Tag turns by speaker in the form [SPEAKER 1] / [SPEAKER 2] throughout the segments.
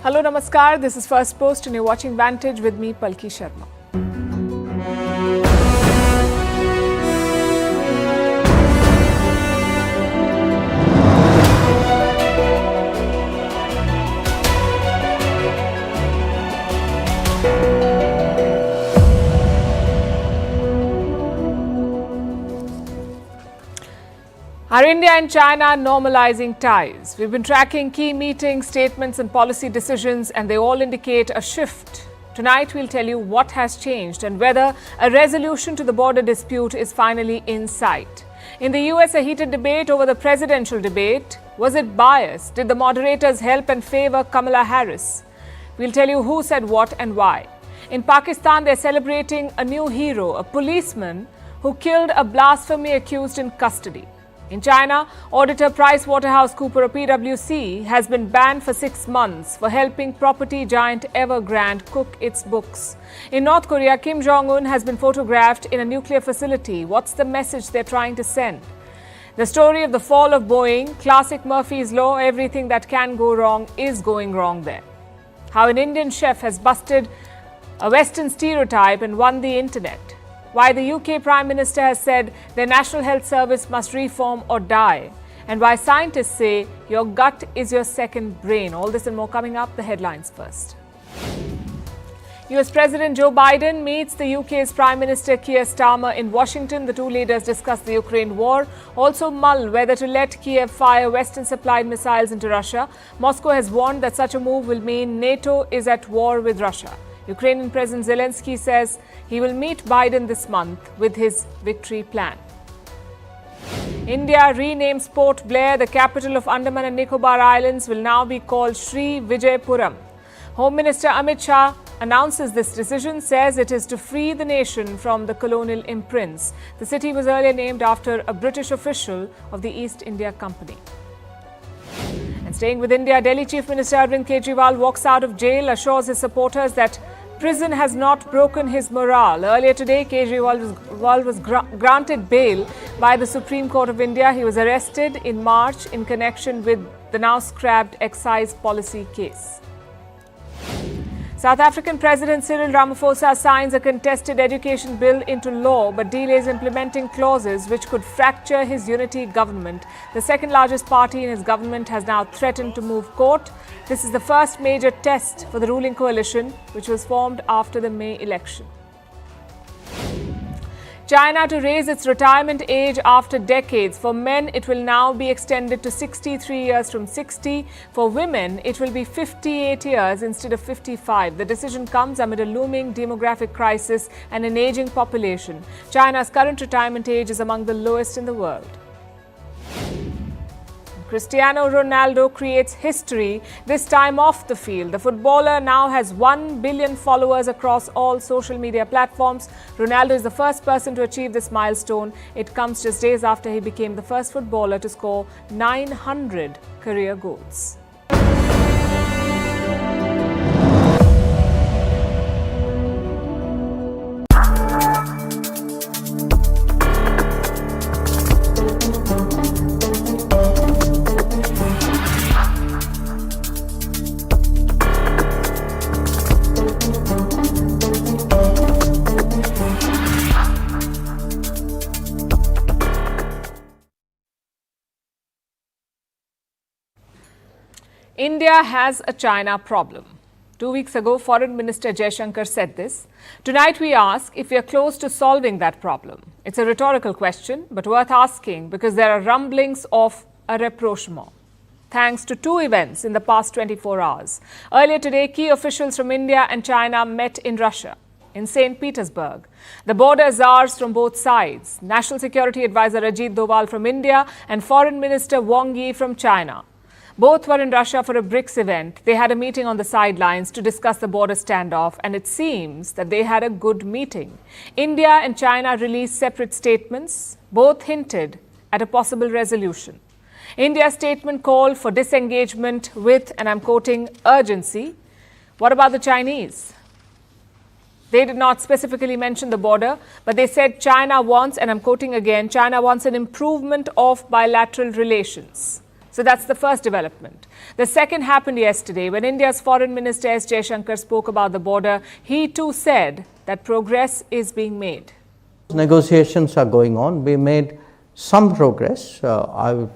[SPEAKER 1] Hello, namaskar. This is Firstpost and you're watching Vantage with me, Palki Sharma. Are India and China normalizing ties? We've been tracking key meetings, statements and policy decisions, and they all indicate a shift. Tonight, we'll tell you what has changed and whether a resolution to the border dispute is finally in sight. In the US, a heated debate over the presidential debate. Was it biased? Did the moderators help and favor Kamala Harris? We'll tell you who said what and why. In Pakistan, they're celebrating a new hero, a policeman who killed a blasphemy accused in custody. In China, auditor PricewaterhouseCoopers or PWC has been banned for 6 months for helping property giant Evergrande cook its books. In North Korea, Kim Jong-un has been photographed in a nuclear facility. What's the message they're trying to send? The story of the fall of Boeing, classic Murphy's Law, everything that can go wrong is going wrong there. How an Indian chef has busted a Western stereotype and won the internet. Why the UK Prime Minister has said their National Health Service must reform or die, and why scientists say your gut is your second brain. All this and more coming up. The headlines first. US President Joe Biden meets the UK's Prime Minister Keir Starmer in Washington. The two leaders discuss the Ukraine war, also mull whether to let Kiev fire Western-supplied missiles into Russia. Moscow has warned that such a move will mean NATO is at war with Russia. Ukrainian President Zelensky says he will meet Biden this month with his victory plan. India renames Port Blair, the capital of Andaman and Nicobar Islands, will now be called Sri Vijaypuram. Home Minister Amit Shah announces this decision, says it is to free the nation from the colonial imprints. The city was earlier named after a British official of the East India Company. And staying with India, Delhi Chief Minister Arvind Kejriwal walks out of jail, assures his supporters that prison has not broken his morale. Earlier today, Kejriwal was granted bail by the Supreme Court of India. He was arrested in March in connection with the now scrapped excise policy case. South African President Cyril Ramaphosa signs a contested education bill into law but delays implementing clauses which could fracture his unity government. The second largest party in his government has now threatened to move court. This is the first major test for the ruling coalition, which was formed after the May election. China to raise its retirement age after decades. For men, it will now be extended to 63 years from 60. For women, it will be 58 years instead of 55. The decision comes amid a looming demographic crisis and an aging population. China's current retirement age is among the lowest in the world. Cristiano Ronaldo creates history, this time off the field. The footballer now has 1 billion followers across all social media platforms. Ronaldo is the first person to achieve this milestone. It comes just days after he became the first footballer to score 900 career goals. India has a China problem. 2 weeks ago, Foreign Minister Jaishankar said this. Tonight we ask if we are close to solving that problem. It's a rhetorical question, but worth asking because there are rumblings of a rapprochement, thanks to two events in the past 24 hours. Earlier today, key officials from India and China met in Russia, in St. Petersburg. The border czars from both sides, National Security Advisor Ajit Doval from India and Foreign Minister Wang from China. Both were in Russia for a BRICS event. They had a meeting on the sidelines to discuss the border standoff, and it seems that they had a good meeting. India and China released separate statements. Both hinted at a possible resolution. India's statement called for disengagement with, and I'm quoting, urgency. What about the Chinese? They did not specifically mention the border, but they said China wants, and I'm quoting again, China wants an improvement of bilateral relations. So that's the first development. The second happened yesterday when India's Foreign Minister S. Jaishankar spoke about the border. He too said that progress is being made.
[SPEAKER 2] Negotiations are going on. We made some progress. I would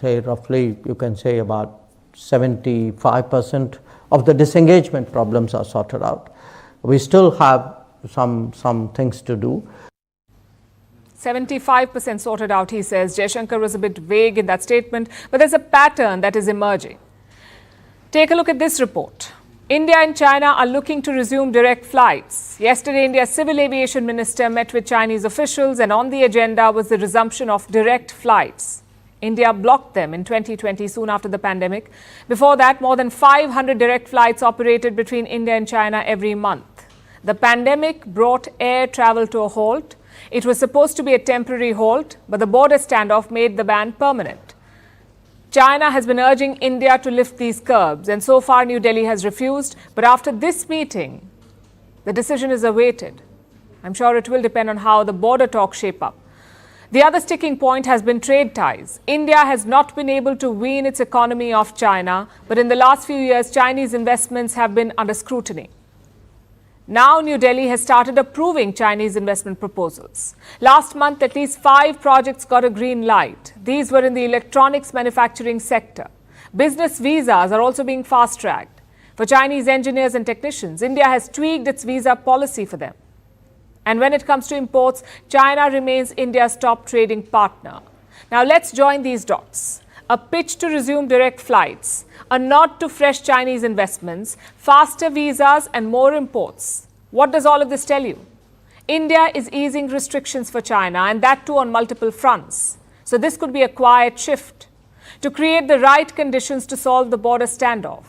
[SPEAKER 2] say roughly, you can say about 75% of the disengagement problems are sorted out. We still have some things to do.
[SPEAKER 1] 75% sorted out, he says. Jaishankar was a bit vague in that statement, but there's a pattern that is emerging. Take a look at this report. India and China are looking to resume direct flights. Yesterday, India's Civil Aviation Minister met with Chinese officials, and on the agenda was the resumption of direct flights. India blocked them in 2020, soon after the pandemic. Before that, more than 500 direct flights operated between India and China every month. The pandemic brought air travel to a halt. It was supposed to be a temporary halt, but the border standoff made the ban permanent. China has been urging India to lift these curbs, and so far New Delhi has refused. But after this meeting, the decision is awaited. I'm sure it will depend on how the border talks shape up. The other sticking point has been trade ties. India has not been able to wean its economy off China, but in the last few years, Chinese investments have been under scrutiny. Now, New Delhi has started approving Chinese investment proposals. Last month, at least 5 projects got a green light. These were in the electronics manufacturing sector. Business visas are also being fast-tracked. For Chinese engineers and technicians, India has tweaked its visa policy for them. And when it comes to imports, China remains India's top trading partner. Now, let's join these dots. A pitch to resume direct flights, a nod to fresh Chinese investments, faster visas and more imports. What does all of this tell you? India is easing restrictions for China, and that too on multiple fronts. So this could be a quiet shift to create the right conditions to solve the border standoff.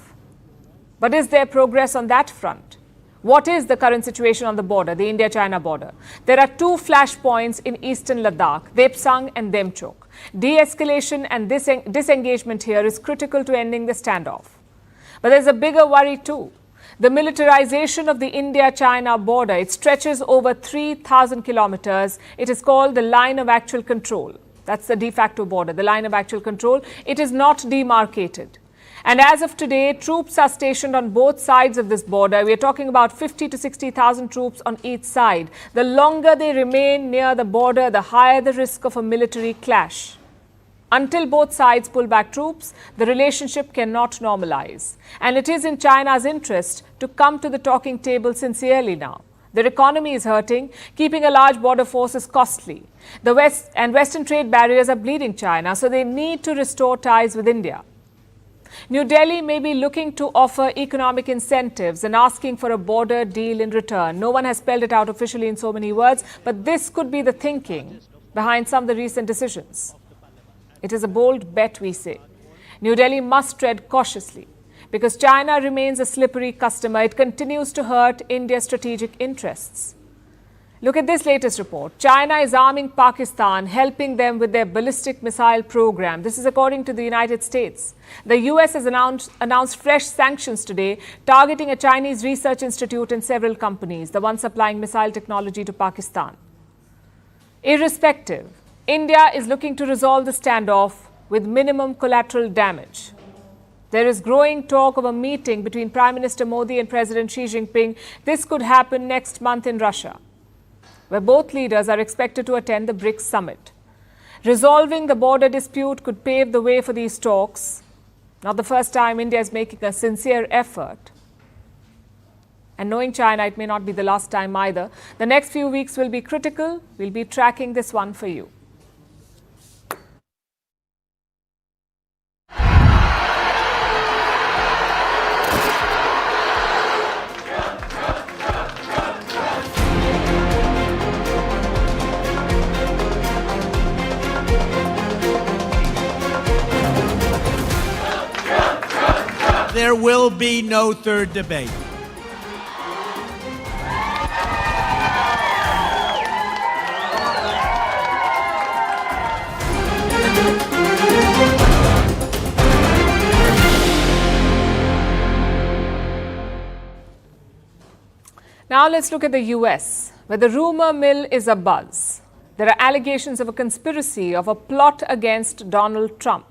[SPEAKER 1] But is there progress on that front? What is the current situation on the border, the India-China border? There are 2 flashpoints in eastern Ladakh, Depsang and Demchok. De-escalation and disengagement here is critical to ending the standoff. But there's a bigger worry too. The militarization of the India-China border, it stretches over 3,000 kilometers. It is called the line of actual control. That's the de facto border, the line of actual control. It is not demarcated. And as of today, troops are stationed on both sides of this border. We are talking about 50 to 60,000 troops on each side. The longer they remain near the border, the higher the risk of a military clash. Until both sides pull back troops, the relationship cannot normalize. And it is in China's interest to come to the talking table sincerely now. Their economy is hurting. Keeping a large border force is costly. The West and Western trade barriers are bleeding China, so they need to restore ties with India. New Delhi may be looking to offer economic incentives and asking for a border deal in return. No one has spelled it out officially in so many words, but this could be the thinking behind some of the recent decisions. It is a bold bet, we say. New Delhi must tread cautiously because China remains a slippery customer. It continues to hurt India's strategic interests. Look at this latest report. China is arming Pakistan, helping them with their ballistic missile program. This is according to the United States. The US has announced fresh sanctions today, targeting a Chinese research institute and several companies, the ones supplying missile technology to Pakistan. Irrespective, India is looking to resolve the standoff with minimum collateral damage. There is growing talk of a meeting between Prime Minister Modi and President Xi Jinping. This could happen next month in Russia, where both leaders are expected to attend the BRICS summit. Resolving the border dispute could pave the way for these talks. Not the first time India is making a sincere effort. And knowing China, it may not be the last time either. The next few weeks will be critical. We'll be tracking this one for you.
[SPEAKER 3] There will be no third debate.
[SPEAKER 1] Now let's look at the US, where the rumor mill is abuzz. There are allegations of a conspiracy, of a plot against Donald Trump.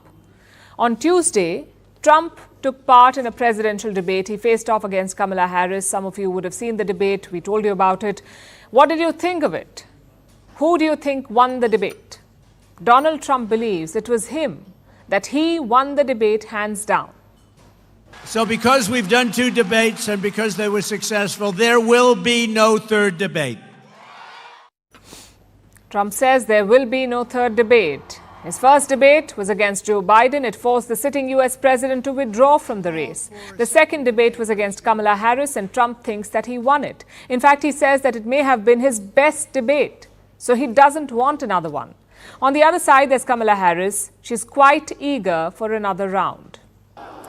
[SPEAKER 1] On Tuesday, Trump took part in a presidential debate. He faced off against Kamala Harris. Some of you would have seen the debate. We told you about it. What did you think of it? Who do you think won the debate? Donald Trump believes it was him, that he won the debate hands down.
[SPEAKER 3] So because we've done 2 debates and because they were successful, there will be no third debate.
[SPEAKER 1] Trump says there will be no third debate. His first debate was against Joe Biden. It forced the sitting US president to withdraw from the race. The second debate was against Kamala Harris, and Trump thinks that he won it. In fact, he says that it may have been his best debate, so he doesn't want another one. On the other side, there's Kamala Harris. She's quite eager for another round.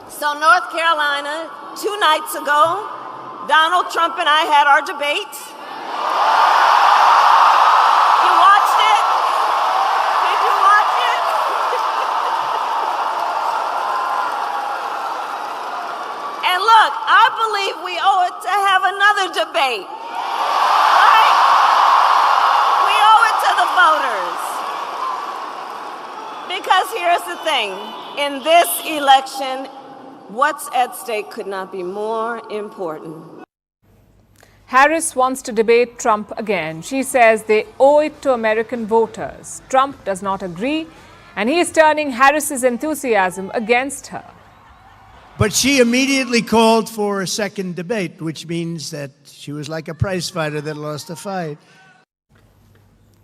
[SPEAKER 4] So North Carolina, 2 nights ago, Donald Trump and I had our debate. You watched it? Did you watch it? And look, I believe we owe it to have another debate. Right? We owe it to the voters. Because here's the thing, in this election, what's at stake could not be more important.
[SPEAKER 1] Harris wants to debate Trump again. She says they owe it to American voters. Trump does not agree, and he is turning Harris's enthusiasm against her.
[SPEAKER 3] But she immediately called for a second debate, which means that she was like a prize fighter that lost a fight.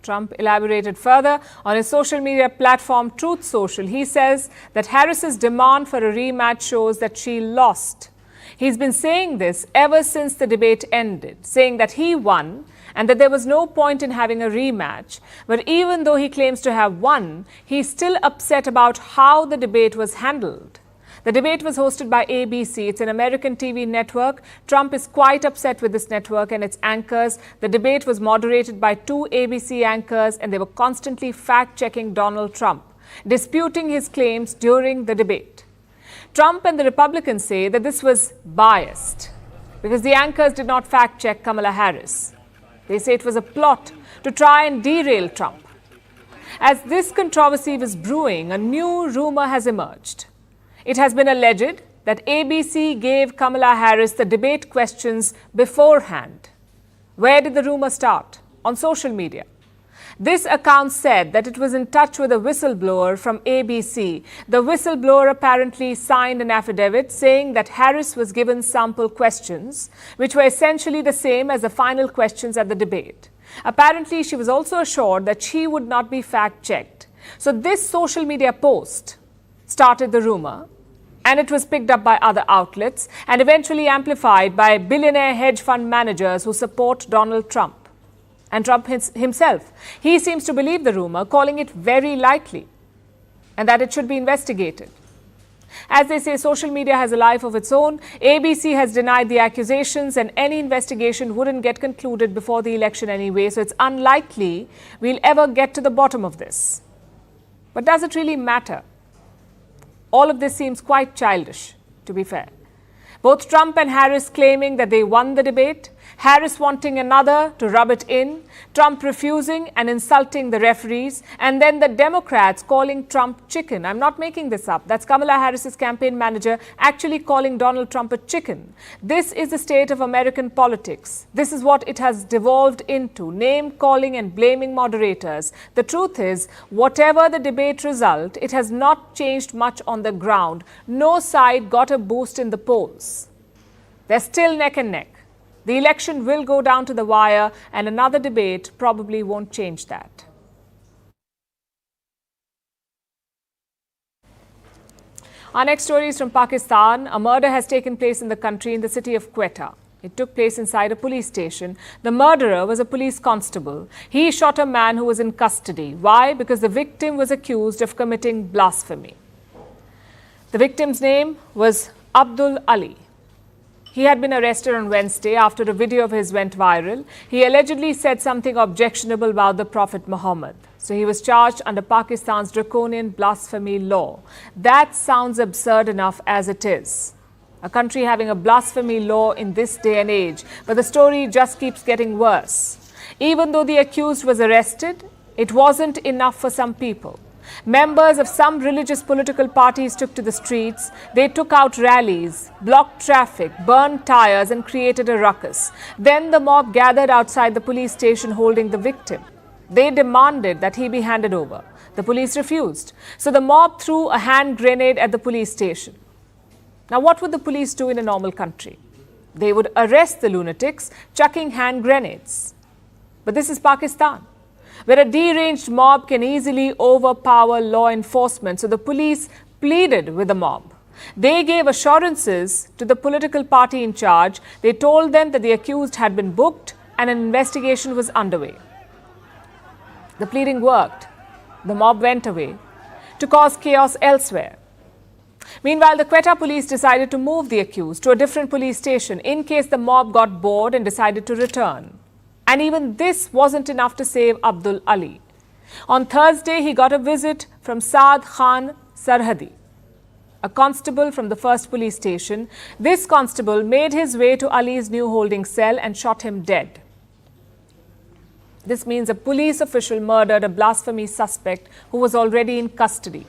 [SPEAKER 1] Trump elaborated further on his social media platform Truth Social. He says that Harris's demand for a rematch shows that she lost. He's been saying this ever since the debate ended, saying that he won and that there was no point in having a rematch. But even though he claims to have won, he's still upset about how the debate was handled. The debate was hosted by ABC. It's an American TV network. Trump is quite upset with this network and its anchors. The debate was moderated by 2 ABC anchors, and they were constantly fact-checking Donald Trump, disputing his claims during the debate. Trump and the Republicans say that this was biased because the anchors did not fact-check Kamala Harris. They say it was a plot to try and derail Trump. As this controversy was brewing, a new rumor has emerged. It has been alleged that ABC gave Kamala Harris the debate questions beforehand. Where did the rumor start? On social media. This account said that it was in touch with a whistleblower from ABC. The whistleblower apparently signed an affidavit saying that Harris was given sample questions, which were essentially the same as the final questions at the debate. Apparently, she was also assured that she would not be fact-checked. So this social media post started the rumor, and it was picked up by other outlets and eventually amplified by billionaire hedge fund managers who support Donald Trump. And Trump himself, he seems to believe the rumor, calling it very likely and that it should be investigated. As they say, social media has a life of its own. ABC has denied the accusations, and any investigation wouldn't get concluded before the election anyway, so it's unlikely we'll ever get to the bottom of this. But does it really matter? All of this seems quite childish, to be fair. Both Trump and Harris claiming that they won the debate, Harris wanting another to rub it in, Trump refusing and insulting the referees, and then the Democrats calling Trump chicken. I'm not making this up. That's Kamala Harris's campaign manager actually calling Donald Trump a chicken. This is the state of American politics. This is what it has devolved into, name-calling and blaming moderators. The truth is, whatever the debate result, it has not changed much on the ground. No side got a boost in the polls. They're still neck and neck. The election will go down to the wire, and another debate probably won't change that. Our next story is from Pakistan. A murder has taken place in the country in the city of Quetta. It took place inside a police station. The murderer was a police constable. He shot a man who was in custody. Why? Because the victim was accused of committing blasphemy. The victim's name was Abdul Ali. He had been arrested on Wednesday after a video of his went viral. He allegedly said something objectionable about the Prophet Muhammad. So he was charged under Pakistan's draconian blasphemy law. That sounds absurd enough as it is. A country having a blasphemy law in this day and age. But the story just keeps getting worse. Even though the accused was arrested, it wasn't enough for some people. Members of some religious political parties took to the streets. They took out rallies, blocked traffic, burned tires and created a ruckus. Then the mob gathered outside the police station holding the victim. They demanded that he be handed over. The police refused. So the mob threw a hand grenade at the police station. Now, what would the police do in a normal country? They would arrest the lunatics, chucking hand grenades. But this is Pakistan, where a deranged mob can easily overpower law enforcement. So the police pleaded with the mob. They gave assurances to the political party in charge. They told them that the accused had been booked and an investigation was underway. The pleading worked. The mob went away to cause chaos elsewhere. Meanwhile, the Quetta police decided to move the accused to a different police station in case the mob got bored and decided to return. And even this wasn't enough to save Abdul Ali. On Thursday, he got a visit from Saad Khan Sarhadi, a constable from the first police station. This constable made his way to Ali's new holding cell and shot him dead. This means a police official murdered a blasphemy suspect who was already in custody.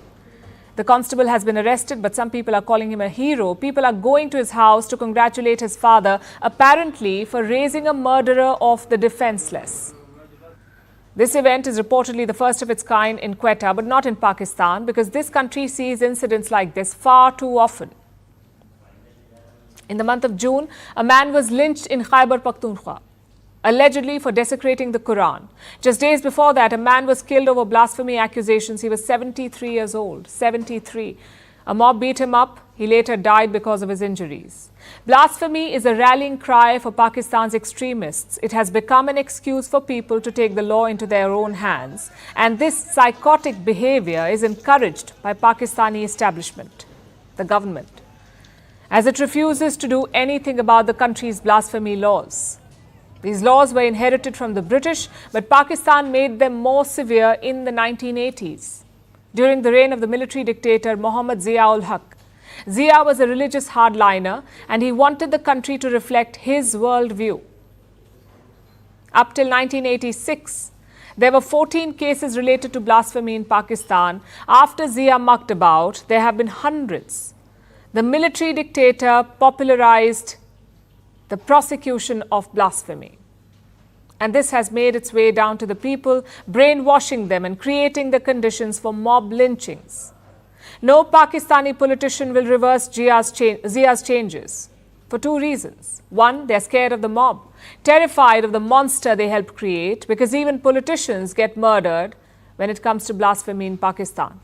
[SPEAKER 1] The constable has been arrested, but some people are calling him a hero. People are going to his house to congratulate his father, apparently for raising a murderer of the defenseless. This event is reportedly the first of its kind in Quetta, but not in Pakistan, because this country sees incidents like this far too often. In the month of June, a man was lynched in Khyber Pakhtunkhwa, allegedly for desecrating the Quran. Just days before that, a man was killed over blasphemy accusations. He was 73 years old. 73. A mob beat him up. He later died because of his injuries. Blasphemy is a rallying cry for Pakistan's extremists. It has become an excuse for people to take the law into their own hands. And this psychotic behavior is encouraged by Pakistani establishment, the government, as it refuses to do anything about the country's blasphemy laws. These laws were inherited from the British, but Pakistan made them more severe in the 1980s, during the reign of the military dictator Mohammad Zia-ul-Haq. Zia was a religious hardliner, and he wanted the country to reflect his worldview. Up till 1986, there were 14 cases related to blasphemy in Pakistan. After Zia mucked about, there have been hundreds. The military dictator popularized the prosecution of blasphemy. And this has made its way down to the people, brainwashing them and creating the conditions for mob lynchings. No Pakistani politician will reverse Zia's changes for two reasons. One, they're scared of the mob, terrified of the monster they helped create, because even politicians get murdered when it comes to blasphemy in Pakistan.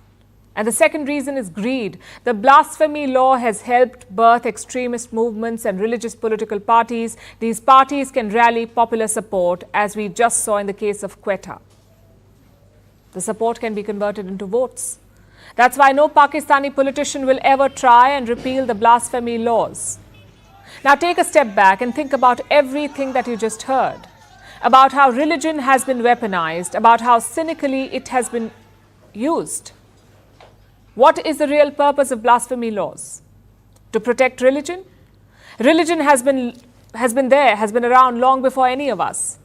[SPEAKER 1] And the second reason is greed. The blasphemy law has helped birth extremist movements and religious political parties. These parties can rally popular support, as we just saw in the case of Quetta. The support can be converted into votes. That's why no Pakistani politician will ever try and repeal the blasphemy laws. Now take a step back and think about everything that you just heard, about how religion has been weaponized, about how cynically it has been used. What is the real purpose of blasphemy laws? To protect religion? Religion has been around long before any of us.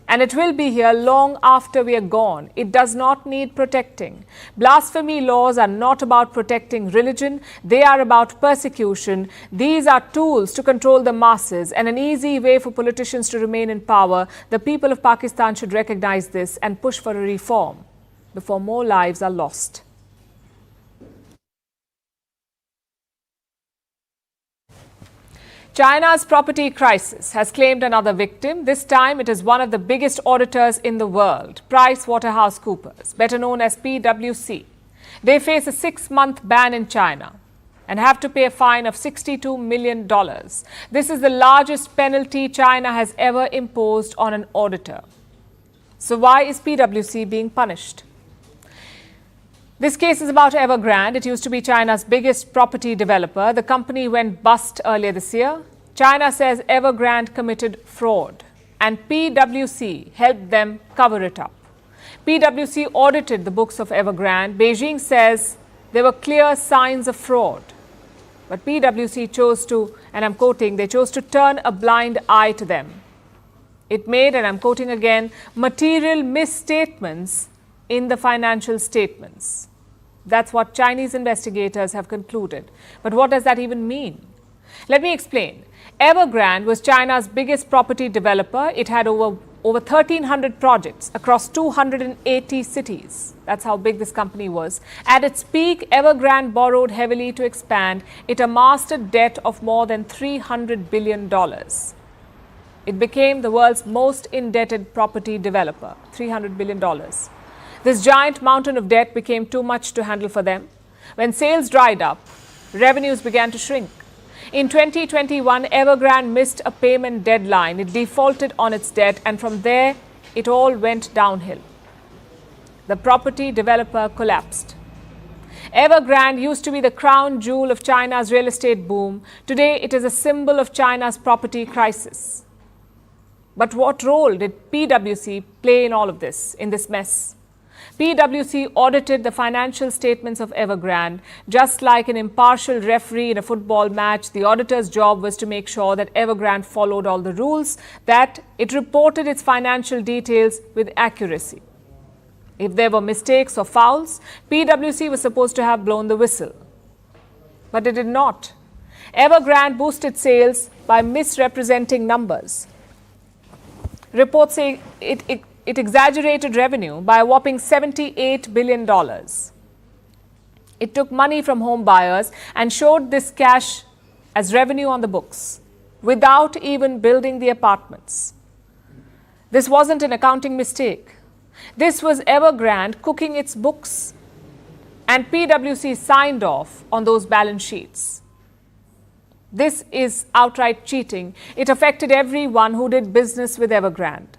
[SPEAKER 1] And it will be here long after we are gone. It does not need protecting. Blasphemy laws are not about protecting religion. They are about persecution. These are tools to control the masses and an easy way for politicians to remain in power. The people of Pakistan should recognize this and push for a reform before more lives are lost. China's property crisis has claimed another victim. This time, it is one of the biggest auditors in the world, PricewaterhouseCoopers, better known as PWC. They face a 6-month ban in China and have to pay a fine of $62 million. This is the largest penalty China has ever imposed on an auditor. So why is PWC being punished? This case is about Evergrande. It used to be China's biggest property developer. The company went bust earlier this year. China says Evergrande committed fraud, and PwC helped them cover it up. PwC audited the books of Evergrande. Beijing says there were clear signs of fraud. But PwC chose to, and I'm quoting, they chose to turn a blind eye to them. It made, and I'm quoting again, material misstatements in the financial statements. That's what Chinese investigators have concluded. But what does that even mean? Let me explain. Evergrande was China's biggest property developer. It had over 1,300 projects across 280 cities. That's how big this company was. At its peak, Evergrande borrowed heavily to expand. It amassed a debt of more than $300 billion. It became the world's most indebted property developer, $300 billion. This giant mountain of debt became too much to handle for them. When sales dried up, revenues began to shrink. In 2021, Evergrande missed a payment deadline. It defaulted on its debt, and from there, it all went downhill. The property developer collapsed. Evergrande used to be the crown jewel of China's real estate boom. Today, it is a symbol of China's property crisis. But what role did PWC play in all of this, in this mess? PWC audited the financial statements of Evergrande. Just like an impartial referee in a football match, the auditor's job was to make sure that Evergrande followed all the rules, that it reported its financial details with accuracy. If there were mistakes or fouls, PWC was supposed to have blown the whistle. But it did not. Evergrande boosted sales by misrepresenting numbers. Reports say it exaggerated revenue by a whopping $78 billion. It took money from home buyers and showed this cash as revenue on the books without even building the apartments. This wasn't an accounting mistake. This was Evergrande cooking its books, and PWC signed off on those balance sheets. This is outright cheating. It affected everyone who did business with Evergrande.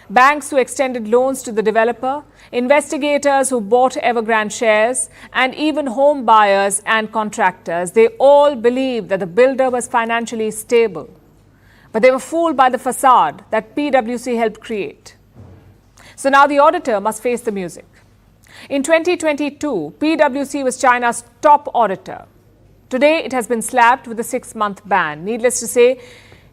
[SPEAKER 1] Banks who extended loans to the developer, investigators who bought Evergrande shares, and even home buyers and contractors. They all believed that the builder was financially stable. But they were fooled by the facade that PWC helped create. So now the auditor must face the music. In 2022, PWC was China's top auditor. Today, it has been slapped with a 6-month ban. Needless to say,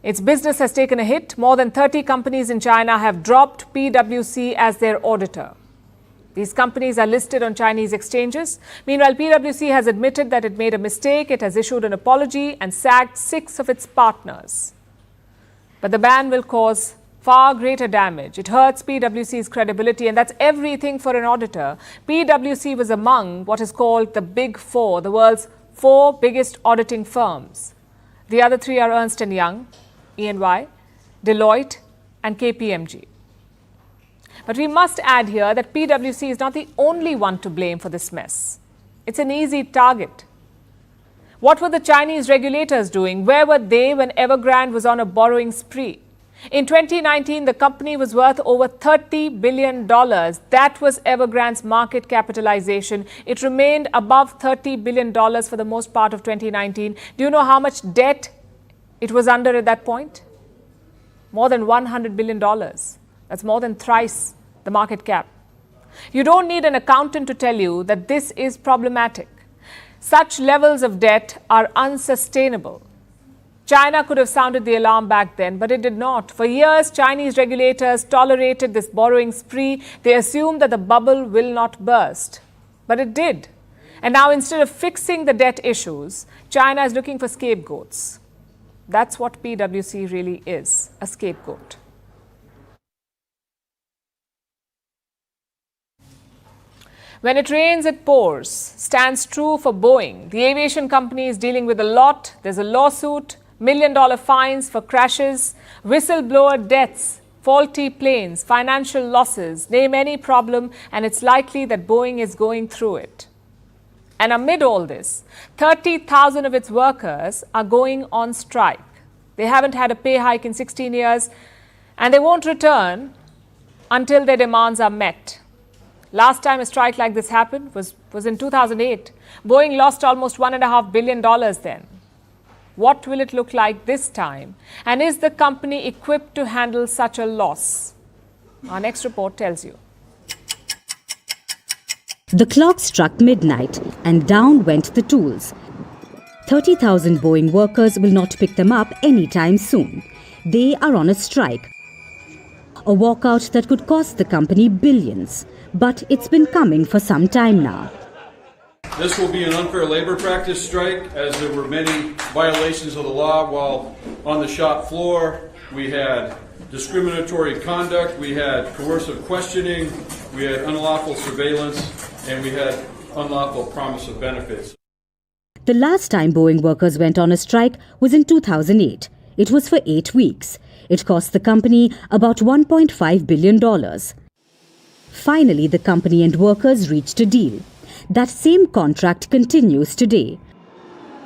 [SPEAKER 1] its business has taken a hit. More than 30 companies in China have dropped PWC as their auditor. These companies are listed on Chinese exchanges. Meanwhile, PWC has admitted that it made a mistake. It has issued an apology and sacked 6 of its partners. But the ban will cause far greater damage. It hurts PWC's credibility, and that's everything for an auditor. PWC was among what is called the Big Four, the world's 4 biggest auditing firms. The other 3 are Ernst & Young, E&Y, Deloitte, and KPMG. But we must add here that PWC is not the only one to blame for this mess. It's an easy target. What were the Chinese regulators doing? Where were they when Evergrande was on a borrowing spree? In 2019, the company was worth over $30 billion. That was Evergrande's market capitalization. It remained above $30 billion for the most part of 2019. Do you know how much debt it was under at that point? More than $100 billion. That's more than thrice the market cap. You don't need an accountant to tell you that this is problematic. Such levels of debt are unsustainable. China could have sounded the alarm back then, but it did not. For years, Chinese regulators tolerated this borrowing spree. They assumed that the bubble will not burst. But it did. And now, instead of fixing the debt issues, China is looking for scapegoats. That's what PWC really is, a scapegoat. When it rains, it pours stands true for Boeing. The aviation company is dealing with a lot. There's a lawsuit, $1 million fines for crashes, whistleblower deaths, faulty planes, financial losses. Name any problem, and it's likely that Boeing is going through it. And amid all this, 30,000 of its workers are going on strike. They haven't had a pay hike in 16 years, and they won't return until their demands are met. Last time a strike like this happened was in 2008. Boeing lost almost $1.5 billion then. What will it look like this time? And is the company equipped to handle such a loss? Our next report tells you.
[SPEAKER 5] The clock struck midnight and down went the tools. 30,000 Boeing workers will not pick them up anytime soon. They are on a strike. A walkout that could cost the company billions. But it's been coming for some time now.
[SPEAKER 6] This will be an unfair labor practice strike, as there were many violations of the law while on the shop floor. We had discriminatory conduct, we had coercive questioning, we had unlawful surveillance, and we had unlawful promise of benefits.
[SPEAKER 5] The last time Boeing workers went on a strike was in 2008. It was for 8 weeks. It cost the company about $1.5 billion. Finally, the company and workers reached a deal. That same contract continues today.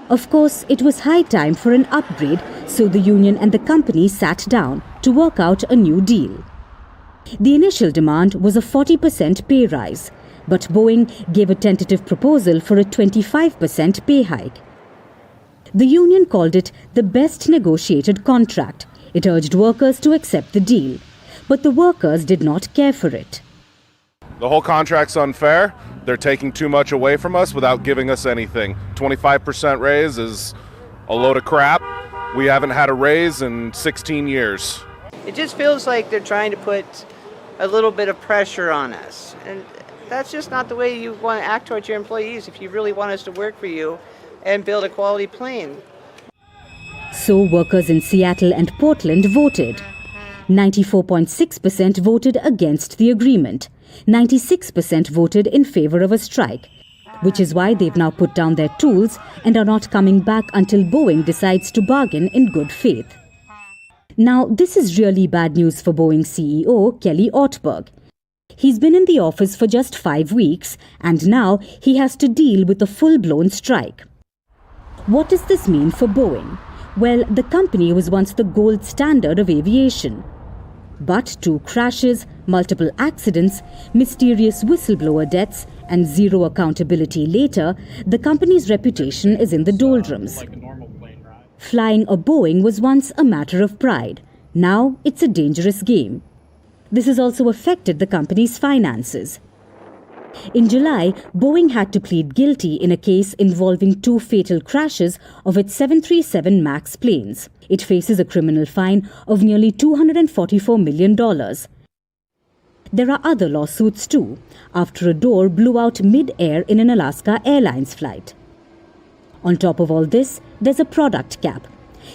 [SPEAKER 5] Of course, it was high time for an upgrade, so the union and the company sat down to work out a new deal. The initial demand was a 40% pay rise, but Boeing gave a tentative proposal for a 25% pay hike. The union called it the best negotiated contract. It urged workers to accept the deal, but the workers did not care for it.
[SPEAKER 7] The whole contract's unfair. They're taking too much away from us without giving us anything. 25% raise is a load of crap. We haven't had a raise in 16 years.
[SPEAKER 8] It just feels like they're trying to put a little bit of pressure on us. And that's just not the way you want to act towards your employees if you really want us to work for you and build a quality plane.
[SPEAKER 5] So workers in Seattle and Portland voted. 94.6% voted against the agreement. 96% voted in favor of a strike, which is why they've now put down their tools and are not coming back until Boeing decides to bargain in good faith. Now, this is really bad news for Boeing CEO Kelly Ortberg. He's been in the office for just 5 weeks, and now he has to deal with a full-blown strike. What does this mean for Boeing? Well, the company was once the gold standard of aviation. But 2 crashes, multiple accidents, mysterious whistleblower deaths, and zero accountability later, the company's reputation is in the doldrums. Flying a Boeing was once a matter of pride. Now it's a dangerous game. This has also affected the company's finances. In July, Boeing had to plead guilty in a case involving 2 fatal crashes of its 737 MAX planes. It faces a criminal fine of nearly $244 million. There are other lawsuits too, after a door blew out mid-air in an Alaska Airlines flight. On top of all this, there's a product cap.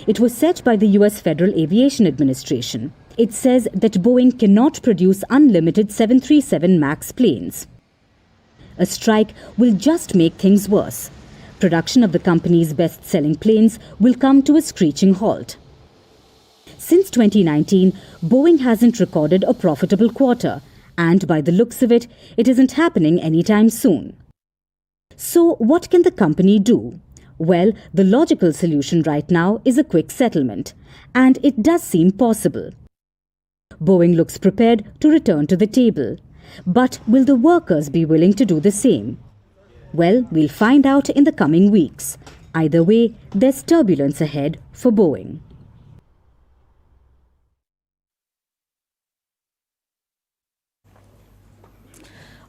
[SPEAKER 5] It was set by the US Federal Aviation Administration. It says that Boeing cannot produce unlimited 737 MAX planes. A strike will just make things worse. Production of the company's best-selling planes will come to a screeching halt. Since 2019, Boeing hasn't recorded a profitable quarter, and by the looks of it, it isn't happening anytime soon. So what can the company do? Well, the logical solution right now is a quick settlement, and it does seem possible. Boeing looks prepared to return to the table. But will the workers be willing to do the same? Well, we'll find out in the coming weeks. Either way, there's turbulence ahead for Boeing.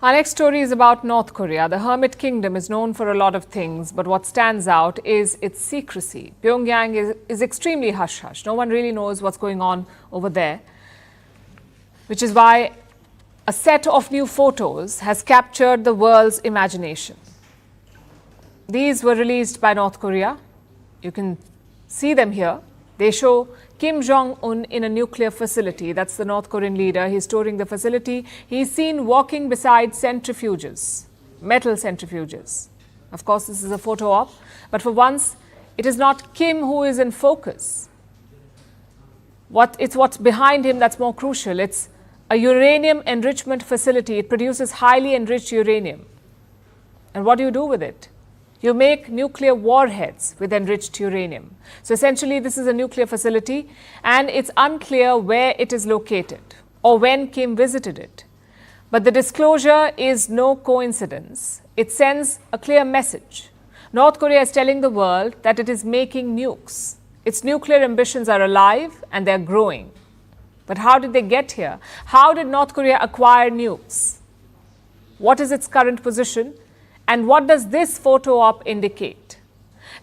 [SPEAKER 1] Our next story is about North Korea. The Hermit Kingdom is known for a lot of things, but what stands out is its secrecy. Pyongyang is extremely hush-hush. No one really knows what's going on over there, which is why a set of new photos has captured the world's imagination. These were released by North Korea. You can see them here. They show Kim Jong-un in a nuclear facility. That's the North Korean leader. He's touring the facility. He's seen walking beside centrifuges, metal centrifuges. Of course, this is a photo op, but for once, it is not Kim who is in focus. It's what's behind him that's more crucial. It's a uranium enrichment facility. It produces highly enriched uranium. And what do you do with it? You make nuclear warheads with enriched uranium. So essentially, this is a nuclear facility, and it's unclear where it is located or when Kim visited it. But the disclosure is no coincidence. It sends a clear message. North Korea is telling the world that it is making nukes. Its nuclear ambitions are alive and they're growing. But how did they get here? How did North Korea acquire nukes? What is its current position? And what does this photo op indicate?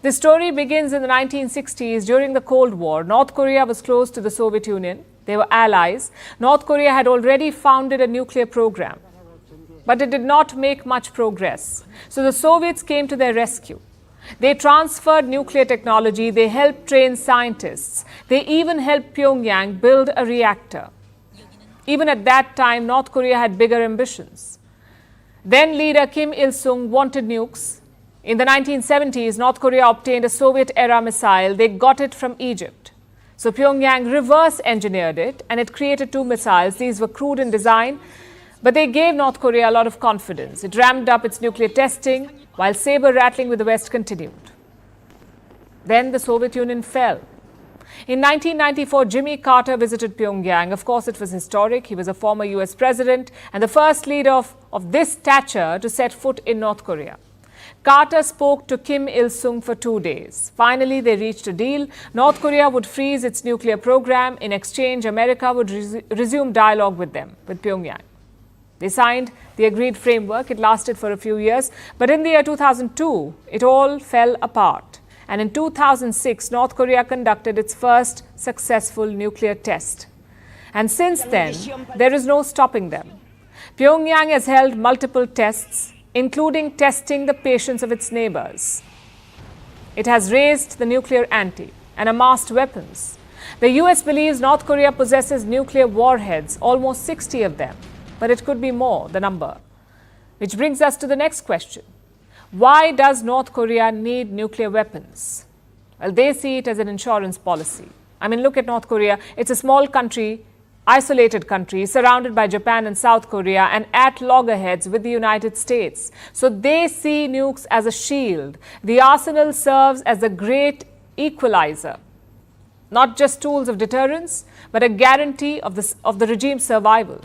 [SPEAKER 1] The story begins in the 1960s during the Cold War. North Korea was close to the Soviet Union. They were allies. North Korea had already founded a nuclear program. But it did not make much progress. So the Soviets came to their rescue. They transferred nuclear technology, they helped train scientists, they even helped Pyongyang build a reactor. Even at that time, North Korea had bigger ambitions. Then leader Kim Il-sung wanted nukes. In the 1970s, North Korea obtained a Soviet-era missile. They got it from Egypt. So Pyongyang reverse-engineered it, and it created two missiles. These were crude in design, but they gave North Korea a lot of confidence. It ramped up its nuclear testing, while saber-rattling with the West continued. Then the Soviet Union fell. In 1994, Jimmy Carter visited Pyongyang. Of course, it was historic. He was a former US president and the first leader of this stature to set foot in North Korea. Carter spoke to Kim Il-sung for 2 days. Finally, they reached a deal. North Korea would freeze its nuclear program. In exchange, America would resume dialogue with Pyongyang. They signed the agreed framework. It lasted for a few years. But in the year 2002, it all fell apart. And in 2006, North Korea conducted its first successful nuclear test. And since then, there is no stopping them. Pyongyang has held multiple tests, including testing the patience of its neighbours. It has raised the nuclear ante and amassed weapons. The US believes North Korea possesses nuclear warheads, almost 60 of them. But it could be more, the number. Which brings us to the next question. Why does North Korea need nuclear weapons? Well, they see it as an insurance policy. I mean, look at North Korea. It's a small country, isolated country, surrounded by Japan and South Korea and at loggerheads with the United States. So they see nukes as a shield. The arsenal serves as a great equalizer. Not just tools of deterrence, but a guarantee of the regime's survival.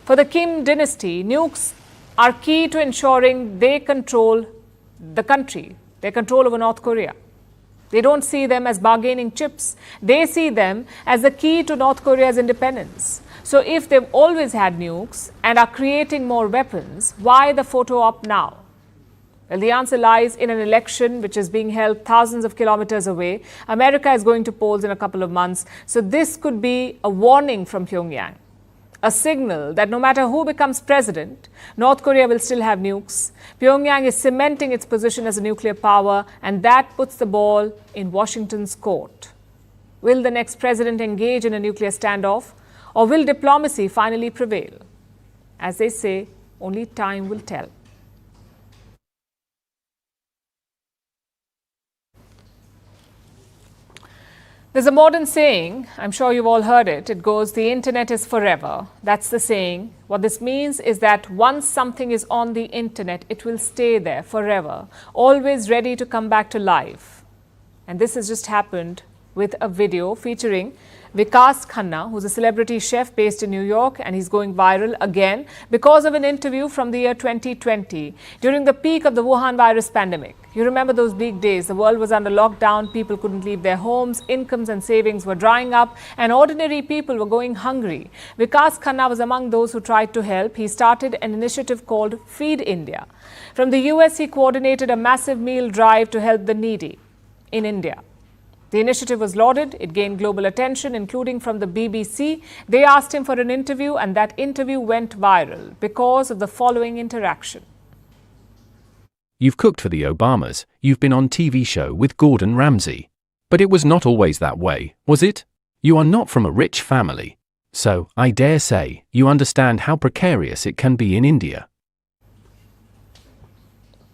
[SPEAKER 1] For the Kim dynasty, nukes are key to ensuring they control the country, their control over North Korea. They don't see them as bargaining chips. They see them as the key to North Korea's independence. So if they've always had nukes and are creating more weapons, why the photo op now? Well, the answer lies in an election which is being held thousands of kilometers away. America is going to polls in a couple of months. So this could be a warning from Pyongyang. A signal that no matter who becomes president, North Korea will still have nukes. Pyongyang is cementing its position as a nuclear power, and that puts the ball in Washington's court. Will the next president engage in a nuclear standoff, or will diplomacy finally prevail? As they say, only time will tell. There's a modern saying, I'm sure you've all heard it. It goes, the internet is forever. That's the saying. What this means is that once something is on the internet, it will stay there forever, always ready to come back to life. And this has just happened with a video featuring Vikas Khanna, who's a celebrity chef based in New York, and he's going viral again because of an interview from the year 2020 during the peak of the Wuhan virus pandemic. You remember those bleak days. The world was under lockdown, people couldn't leave their homes, incomes and savings were drying up, and ordinary people were going hungry. Vikas Khanna was among those who tried to help. He started an initiative called Feed India. From the US, he coordinated a massive meal drive to help the needy in India. The initiative was lauded. It gained global attention, including from the BBC. They asked him for an interview, and that interview went viral because of the following interaction.
[SPEAKER 9] You've cooked for the Obamas. You've been on TV show with Gordon Ramsay. But it was not always that way, was it? You are not from a rich family. So, I dare say, you understand how precarious it can be in India.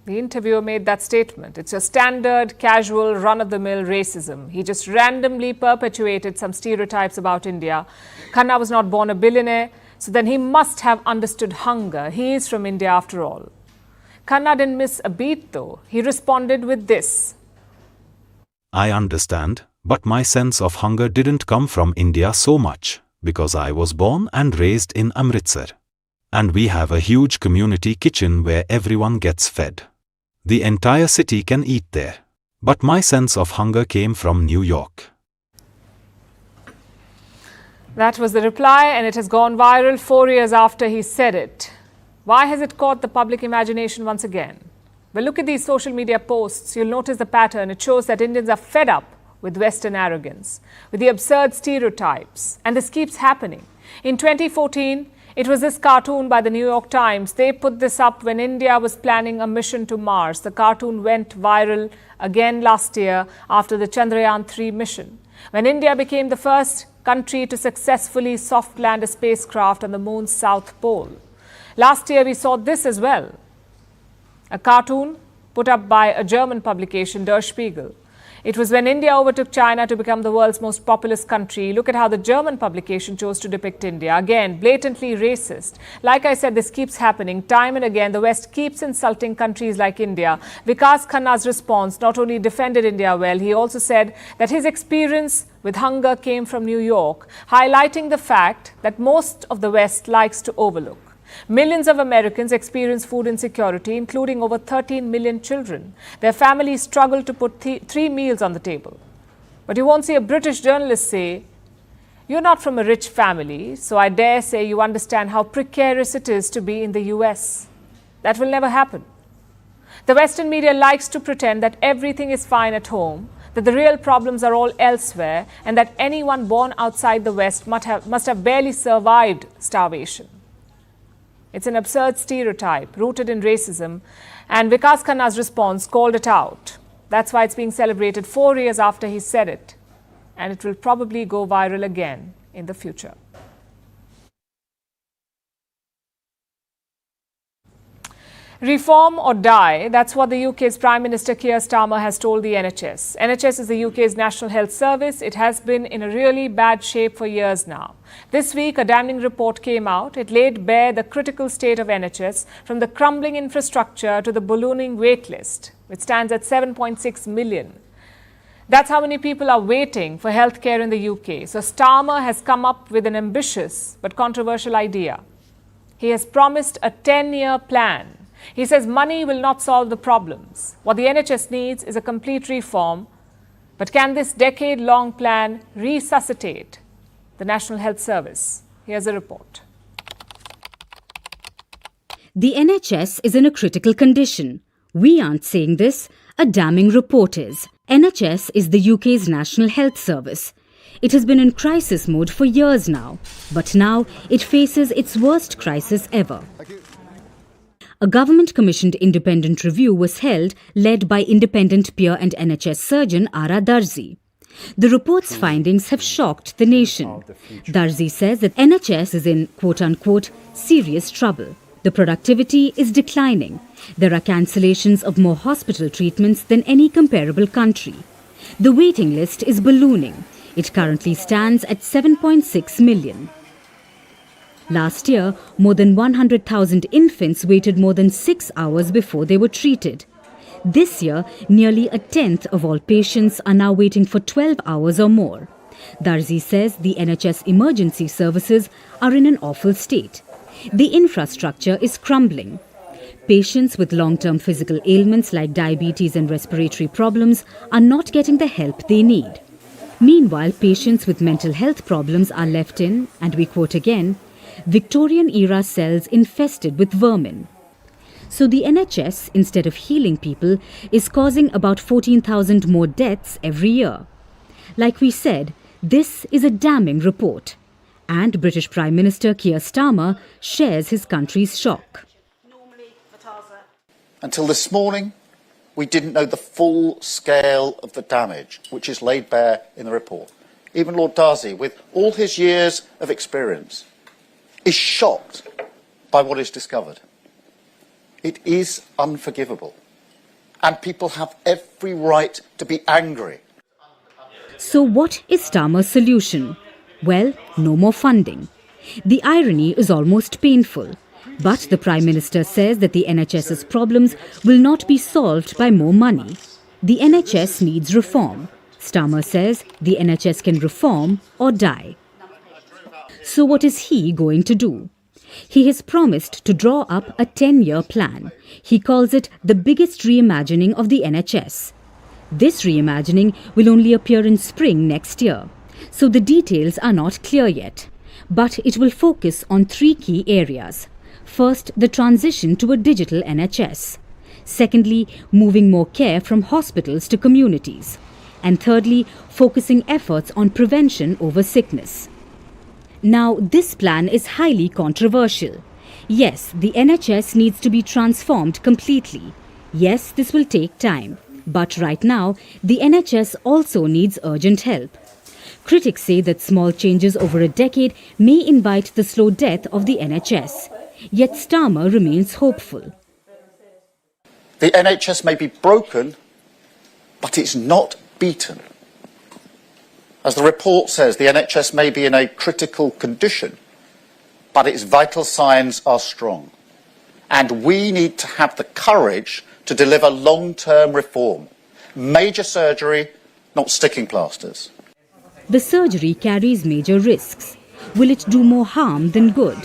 [SPEAKER 1] The interviewer made that statement. It's a standard, casual, run-of-the-mill racism. He just randomly perpetuated some stereotypes about India. Khanna was not born a billionaire, so then he must have understood hunger. He is from India after all. Khanna didn't miss a beat though. He responded with this.
[SPEAKER 10] I understand, but my sense of hunger didn't come from India so much, because I was born and raised in Amritsar. And we have a huge community kitchen where everyone gets fed. The entire city can eat there. But my sense of hunger came from New York.
[SPEAKER 1] That was the reply, and it has gone viral 4 years after he said it. Why has it caught the public imagination once again? Well, look at these social media posts. You'll notice the pattern. It shows that Indians are fed up with Western arrogance, with the absurd stereotypes. And this keeps happening. In 2014, It was this cartoon by the New York Times. They put this up when India was planning a mission to Mars. The cartoon went viral again last year after the Chandrayaan-3 mission, when India became the first country to successfully soft land a spacecraft on the moon's south pole. Last year we saw this as well, a cartoon put up by a German publication, Der Spiegel. It was when India overtook China to become the world's most populous country. Look at how the German publication chose to depict India. Again, blatantly racist. Like I said, this keeps happening time and again. The West keeps insulting countries like India. Vikas Khanna's response not only defended India well, he also said that his experience with hunger came from New York, highlighting the fact that most of the West likes to overlook. Millions of Americans experience food insecurity, including over 13 million children. Their families struggle to put 3 meals on the table. But you won't see a British journalist say, "You're not from a rich family, so I dare say you understand how precarious it is to be in the US." That will never happen. The Western media likes to pretend that everything is fine at home, that the real problems are all elsewhere, and that anyone born outside the West must have barely survived starvation. It's an absurd stereotype rooted in racism, and Vikas Khanna's response called it out. That's why it's being celebrated 4 years after he said it, and it will probably go viral again in the future. Reform or die, that's what the UK's Prime Minister Keir Starmer has told the NHS. NHS is the UK's National Health Service. It has been in a really bad shape for years now. This week, a damning report came out. It laid bare the critical state of NHS, from the crumbling infrastructure to the ballooning wait list, which stands at 7.6 million. That's how many people are waiting for healthcare in the UK. So Starmer has come up with an ambitious but controversial idea. He has promised a 10-year plan. He says money will not solve the problems. What the NHS needs is a complete reform. But can this decade-long plan resuscitate the National Health Service? Here's a report.
[SPEAKER 5] The NHS is in a critical condition. We aren't saying this, a damning report is. NHS is the UK's National Health Service. It has been in crisis mode for years now, but now it faces its worst crisis ever. A government-commissioned independent review was held, led by independent peer and NHS surgeon Ara Darzi. The report's findings have shocked the nation. Darzi says that NHS is in, quote-unquote, serious trouble. The productivity is declining. There are cancellations of more hospital treatments than any comparable country. The waiting list is ballooning. It currently stands at 7.6 million. Last year, more than 100,000 infants waited more than 6 hours before they were treated. This year, nearly a tenth of all patients are now waiting for 12 hours or more. Darzi says the NHS emergency services are in an awful state. The infrastructure is crumbling. Patients with long-term physical ailments like diabetes and respiratory problems are not getting the help they need. Meanwhile, patients with mental health problems are left in, and we quote again, Victorian-era cells infested with vermin. So the NHS, instead of healing people, is causing about 14,000 more deaths every year. Like we said, this is a damning report. And British Prime Minister Keir Starmer shares his country's shock.
[SPEAKER 11] Until this morning, we didn't know the full scale of the damage, which is laid bare in the report. Even Lord Darzi, with all his years of experience, is shocked by what is discovered. It is unforgivable, and people have every right to be angry.
[SPEAKER 5] So what is Starmer's solution? Well, no more funding. The irony is almost painful. But the Prime Minister says that the NHS's problems will not be solved by more money. The NHS needs reform. Starmer says the NHS can reform or die. So what is he going to do? He has promised to draw up a 10-year plan. He calls it the biggest reimagining of the NHS. This reimagining will only appear in spring next year, so the details are not clear yet. But it will focus on 3 key areas. First, the transition to a digital NHS. Secondly, moving more care from hospitals to communities. And thirdly, focusing efforts on prevention over sickness. Now, this plan is highly controversial. Yes, the NHS needs to be transformed completely. Yes, this will take time. But right now, the NHS also needs urgent help. Critics say that small changes over a decade may invite the slow death of the NHS. Yet Starmer remains hopeful.
[SPEAKER 11] The NHS may be broken, but it's not beaten. As the report says, the NHS may be in a critical condition, but its vital signs are strong. And we need to have the courage to deliver long-term reform. Major surgery, not sticking plasters.
[SPEAKER 5] The surgery carries major risks. Will it do more harm than good?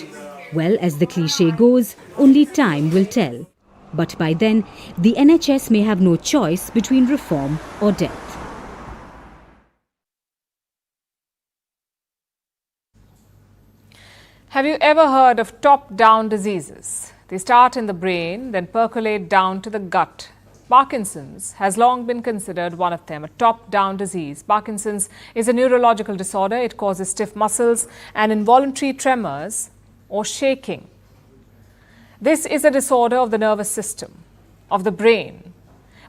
[SPEAKER 5] Well, as the cliché goes, only time will tell. But by then, the NHS may have no choice between reform or death.
[SPEAKER 1] Have you ever heard of top-down diseases? They start in the brain, then percolate down to the gut. Parkinson's has long been considered one of them, a top-down disease. Parkinson's is a neurological disorder. It causes stiff muscles and involuntary tremors or shaking. This is a disorder of the nervous system, of the brain.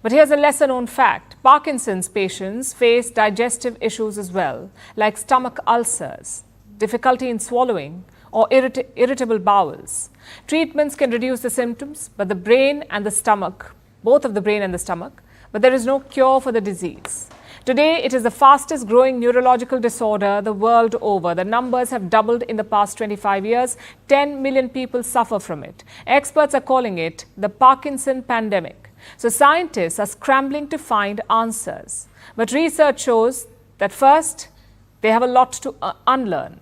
[SPEAKER 1] But here's a lesser-known fact. Parkinson's patients face digestive issues as well, like stomach ulcers, difficulty in swallowing, or irritable bowels. Treatments can reduce the symptoms, but the brain and the stomach, both of the brain and the stomach, but there is no cure for the disease. Today, it is the fastest growing neurological disorder the world over. The numbers have doubled in the past 25 years. 10 million people suffer from it. Experts are calling it the Parkinson pandemic. So scientists are scrambling to find answers. But research shows that first, they have a lot to unlearn.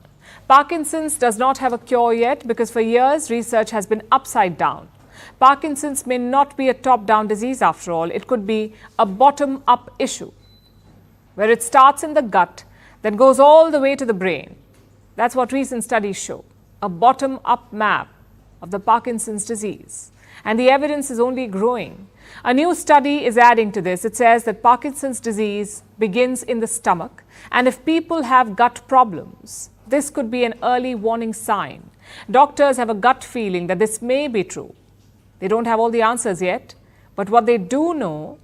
[SPEAKER 1] Parkinson's does not have a cure yet because for years research has been upside down. Parkinson's may not be a top-down disease after all. It could be a bottom-up issue where it starts in the gut, then goes all the way to the brain. That's what recent studies show, a bottom-up map of the Parkinson's disease. And the evidence is only growing. A new study is adding to this. It says that Parkinson's disease begins in the stomach, and if people have gut problems, this could be an early warning sign. Doctors have a gut feeling that this may be true. They don't have all the answers yet, but what they do know,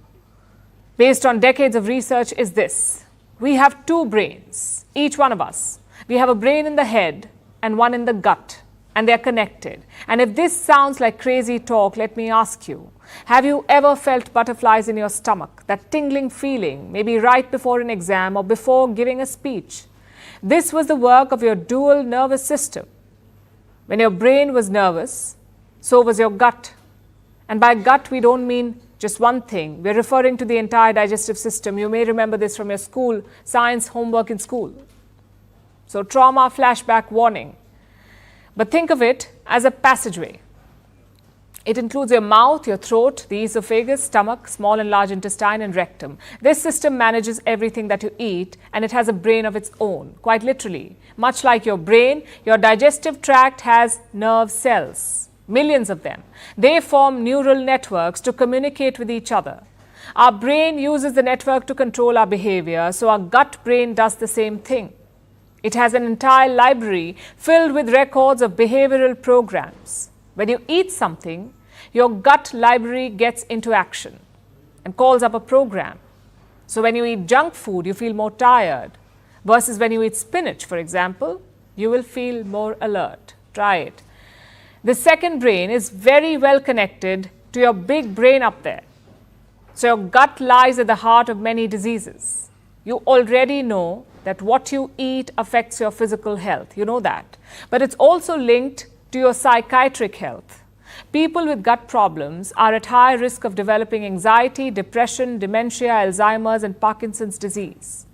[SPEAKER 1] based on decades of research, is this. We have two brains, each one of us. We have a brain in the head and one in the gut, and they're connected. And if this sounds like crazy talk, let me ask you, have you ever felt butterflies in your stomach, that tingling feeling, maybe right before an exam or before giving a speech? This was the work of your dual nervous system. When your brain was nervous, so was your gut. And by gut, we don't mean just one thing. We're referring to the entire digestive system. You may remember this from your school science homework in school. So trauma flashback warning. But think of it as a passageway. It includes your mouth, your throat, the esophagus, stomach, small and large intestine, and rectum. This system manages everything that you eat, and it has a brain of its own, quite literally. Much like your brain, your digestive tract has nerve cells, millions of them. They form neural networks to communicate with each other. Our brain uses the network to control our behavior, so our gut brain does the same thing. It has an entire library filled with records of behavioral programs. When you eat something, your gut library gets into action and calls up a program. So when you eat junk food, you feel more tired, versus when you eat spinach, for example, you will feel more alert. Try it. The second brain is very well connected to your big brain up there. So your gut lies at the heart of many diseases. You already know that what you eat affects your physical health. You know that. But it's also linked to your psychiatric health. People with gut problems are at high risk of developing anxiety, depression, dementia, Alzheimer's, and Parkinson's disease.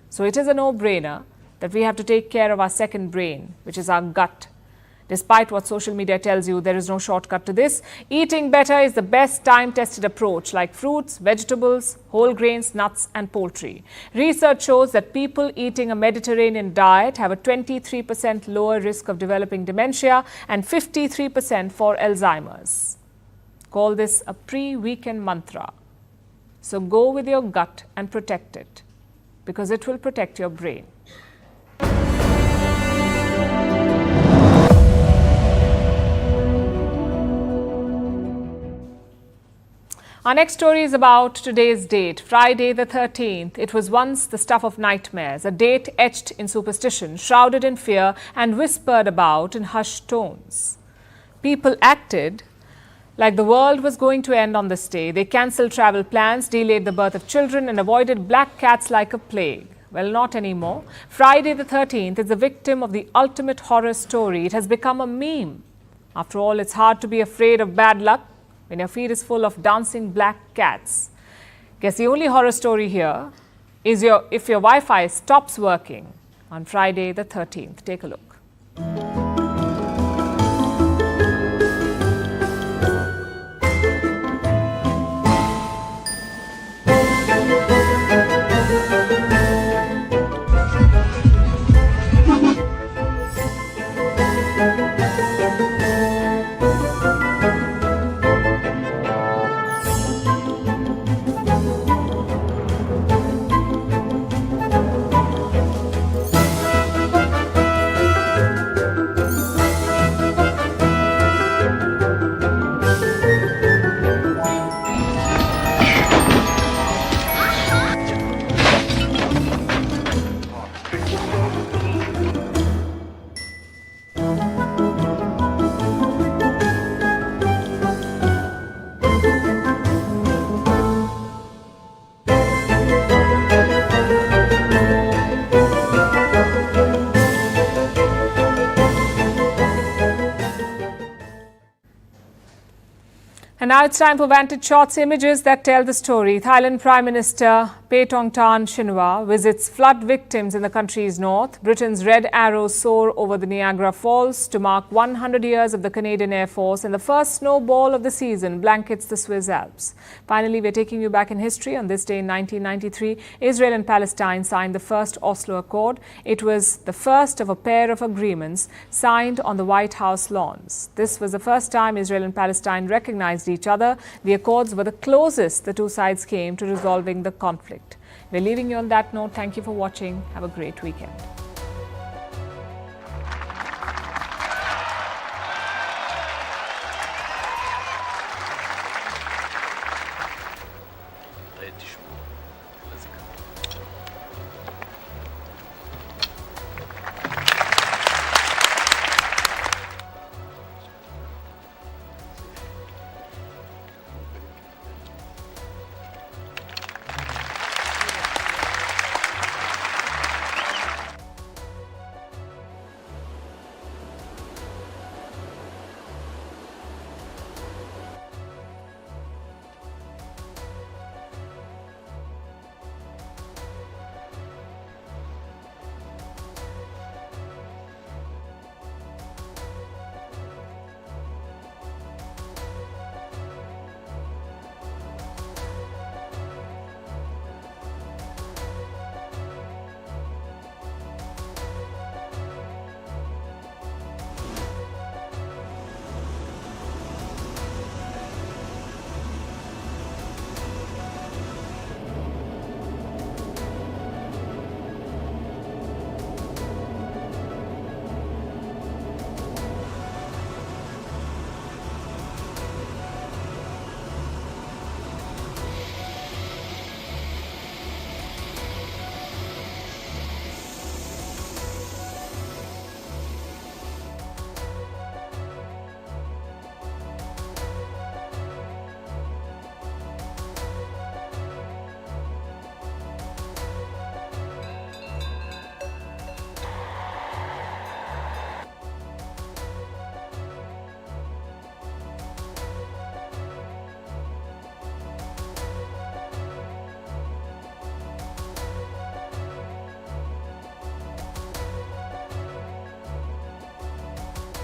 [SPEAKER 1] So it is a no-brainer that we have to take care of our second brain, which is our gut. Despite what social media tells you, there is no shortcut to this. Eating better is the best time-tested approach, like fruits, vegetables, whole grains, nuts, and poultry. Research shows that people eating a Mediterranean diet have a 23% lower risk of developing dementia and 53% for Alzheimer's. Call this a pre-weekend mantra. So go with your gut and protect it, because it will protect your brain. Our next story is about today's date, Friday the 13th. It was once the stuff of nightmares, a date etched in superstition, shrouded in fear and whispered about in hushed tones. People acted like the world was going to end on this day. They cancelled travel plans, delayed the birth of children and avoided black cats like a plague. Well, not anymore. Friday the 13th is the victim of the ultimate horror story. It has become a meme. After all, it's hard to be afraid of bad luck when your feed is full of dancing black cats. Guess the only horror story here is if your Wi-Fi stops working on Friday the 13th. Take a look. And now it's time for Vantage Shots, images that tell the story. Thailand Prime Minister Paetongtarn Shinawatra visits flood victims in the country's north. Britain's red arrows soar over the Niagara Falls to mark 100 years of the Canadian Air Force, and the first snowball of the season blankets the Swiss Alps. Finally, we're taking you back in history. On this day in 1993, Israel and Palestine signed the first Oslo Accord. It was the first of a pair of agreements signed on the White House lawns. This was the first time Israel and Palestine recognized each other. The accords were the closest the two sides came to resolving the conflict. We're leaving you on that note. Thank you for watching. Have a great weekend.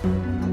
[SPEAKER 12] Thank you.